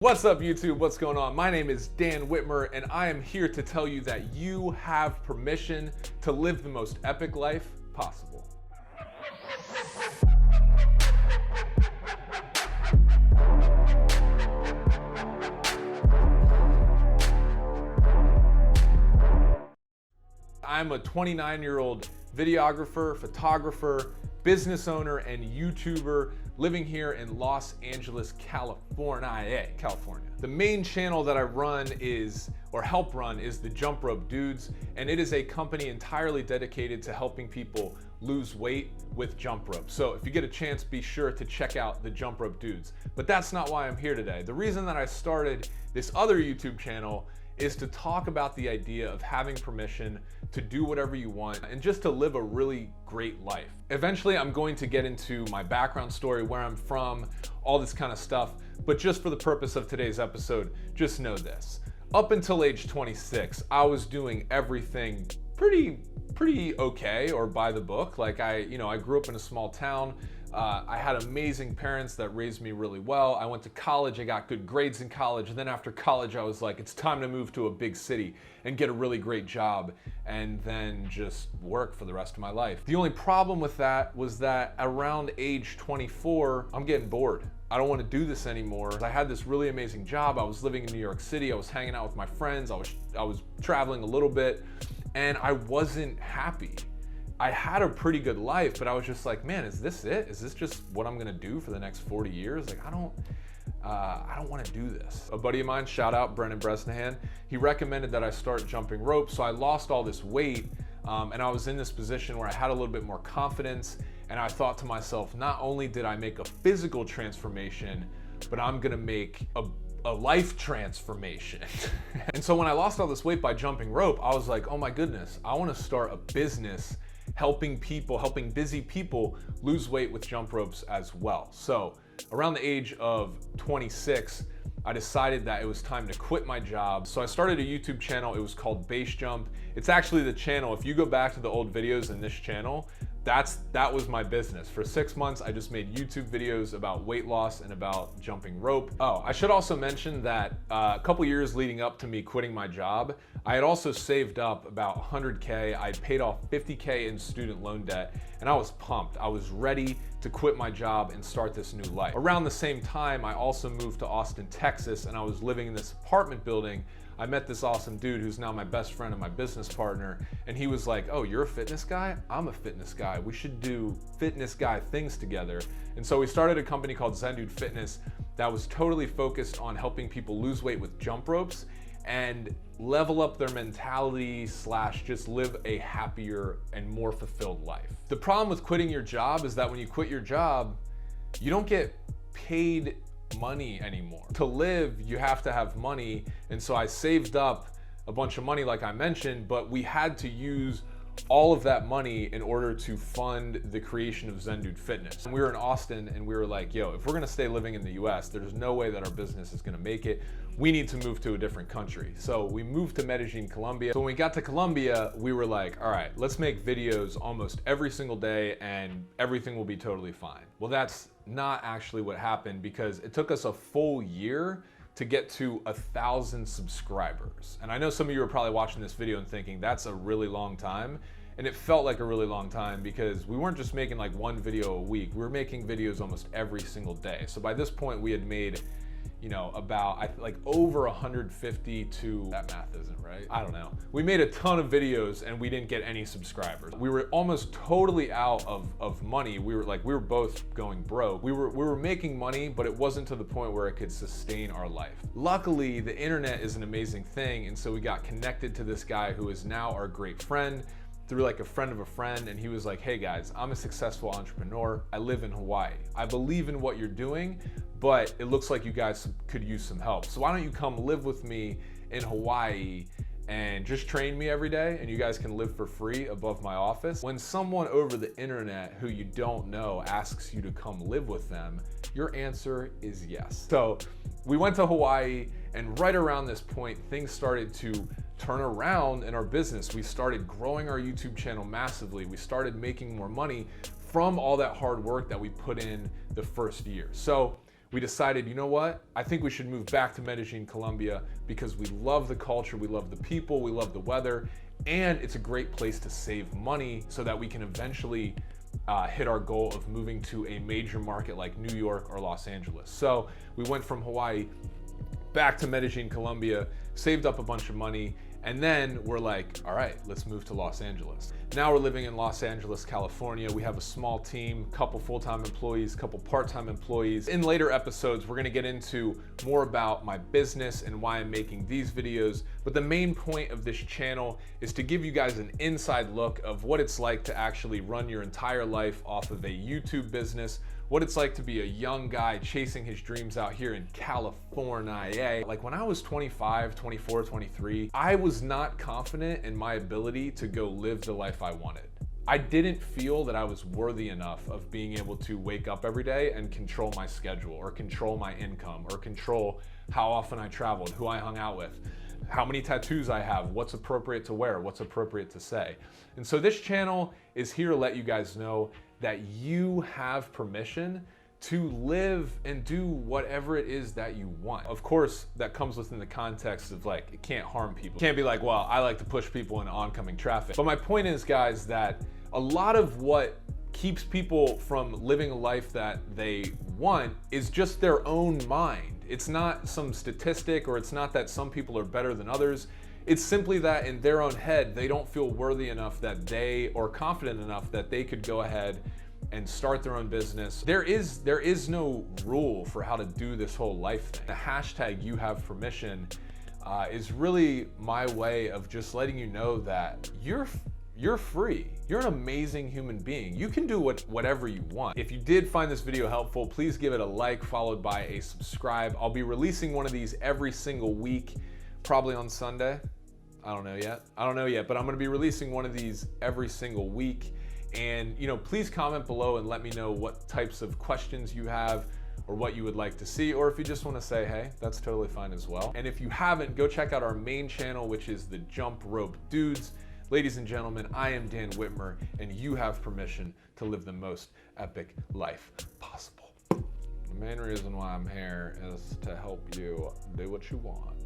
What's up YouTube? What's going on? My name is Dan Witmer and I am here to tell you that you have permission to live the most epic life possible. I'm a 29-year-old videographer, photographer, business owner, and YouTuber living here in Los Angeles, California. The main channel that I run is, or help run, is the Jump Rope Dudes, and it is a company entirely dedicated to helping people lose weight with jump rope. So if you get a chance, be sure to check out the Jump Rope Dudes. But that's not why I'm here today. The reason that I started this other YouTube channel is to talk about the idea of having permission to do whatever you want and just to live a really great life. Eventually, I'm going to get into my background story, where I'm from, all this kind of stuff, but just for the purpose of today's episode, just know this. Up until age 26, I was doing everything pretty okay, or by the book. Like I grew up in a small town. I had amazing parents that raised me really well. I went to college, I got good grades in college, and then after college I was like, it's time to move to a big city and get a really great job and then just work for the rest of my life. The only problem with that was that around age 24, I'm getting bored. I don't want to do this anymore. I had this really amazing job. I was living in New York City. I was hanging out with my friends. I was traveling a little bit, and I wasn't happy. I had a pretty good life, but I was just like, man, is this it? Is this just what I'm gonna do for the next 40 years? Like, I don't wanna do this. A buddy of mine, shout out Brendan Bresnahan, he recommended that I start jumping rope. So I lost all this weight, and I was in this position where I had a little bit more confidence, and I thought to myself, not only did I make a physical transformation, but I'm gonna make a life transformation. And so when I lost all this weight by jumping rope, I was like, oh my goodness, I wanna start a business helping busy people lose weight with jump ropes as well. So around the age of 26, I decided that it was time to quit my job. So I started a YouTube channel. It was called Base Jump. It's actually the channel, if you go back to the old videos in this channel, that was my business. For 6 months, I just made YouTube videos about weight loss and about jumping rope. Oh, I should also mention that a couple years leading up to me quitting my job, I had also saved up about 100K. I had paid off 50K in student loan debt, and I was pumped. I was ready to quit my job and start this new life. Around the same time, I also moved to Austin, Texas, and I was living in this apartment building. I met this awesome dude who's now my best friend and my business partner, and he was like, oh, you're a fitness guy? I'm a fitness guy. We should do fitness guy things together. And so we started a company called Zen Dude Fitness that was totally focused on helping people lose weight with jump ropes and level up their mentality / just live a happier and more fulfilled life. The problem with quitting your job is that when you quit your job, you don't get paid money anymore. To live, you have to have money, and so I saved up a bunch of money like I mentioned, but we had to use all of that money in order to fund the creation of Zen Dude Fitness. And we were in Austin and we were like, yo, if we're gonna stay living in the US, there's no way that our business is gonna make it. We need to move to a different country. So we moved to Medellin, Colombia. So when we got to Colombia, we were like, all right, let's make videos almost every single day and everything will be totally fine. Well, that's not actually what happened, because it took us a full year to get to 1,000 subscribers. And I know some of you are probably watching this video and thinking that's a really long time. And it felt like a really long time because we weren't just making like one video a week. We were making videos almost every single day. So by this point we had made, about like over 150 to, that math isn't right, I don't know. We made a ton of videos and we didn't get any subscribers. We were almost totally out of money. We were both going broke. We were making money, but it wasn't to the point where it could sustain our life. Luckily, the internet is an amazing thing, and so we got connected to this guy who is now our great friend through like a friend of a friend, and he was like, hey guys, I'm a successful entrepreneur. I live in Hawaii. I believe in what you're doing, but it looks like you guys could use some help. So why don't you come live with me in Hawaii and just train me every day, and you guys can live for free above my office. When someone over the internet who you don't know asks you to come live with them, your answer is yes. So we went to Hawaii, and right around this point, things started to turn around in our business. We started growing our YouTube channel massively. We started making more money from all that hard work that we put in the first year. So we decided, you know what? I think we should move back to Medellin, Colombia, because we love the culture, we love the people, we love the weather, and it's a great place to save money so that we can eventually hit our goal of moving to a major market like New York or Los Angeles. So we went from Hawaii back to Medellin, Colombia, saved up a bunch of money, and then we're like, all right, let's move to Los Angeles. Now we're living in Los Angeles, California. We have a small team, couple full-time employees, couple part-time employees. In later episodes, we're gonna get into more about my business and why I'm making these videos. But the main point of this channel is to give you guys an inside look of what it's like to actually run your entire life off of a YouTube business, what it's like to be a young guy chasing his dreams out here in California. Like when I was 25, 24, 23, I was not confident in my ability to go live the life I wanted. I didn't feel that I was worthy enough of being able to wake up every day and control my schedule or control my income or control how often I traveled, who I hung out with, how many tattoos I have, what's appropriate to wear, what's appropriate to say. And so this channel is here to let you guys know that you have permission to live and do whatever it is that you want. Of course, that comes within the context of like, it can't harm people. It can't be like, well, I like to push people into oncoming traffic. But my point is, guys, that a lot of what keeps people from living a life that they want is just their own mind. It's not some statistic, or it's not that some people are better than others. It's simply that in their own head, they don't feel worthy enough that or confident enough that they could go ahead and start their own business. There is no rule for how to do this whole life thing. The hashtag you have permission is really my way of just letting you know that you're free. You're an amazing human being. You can do whatever you want. If you did find this video helpful, please give it a like followed by a subscribe. I'll be releasing one of these every single week, probably on Sunday. I don't know yet, but I'm gonna be releasing one of these every single week. And please comment below and let me know what types of questions you have or what you would like to see, or if you just want to say, hey, that's totally fine as well. And if you haven't, go check out our main channel, which is the Jump Rope Dudes. Ladies and gentlemen, I am Dan Witmer, and you have permission to live the most epic life possible. The main reason why I'm here is to help you do what you want.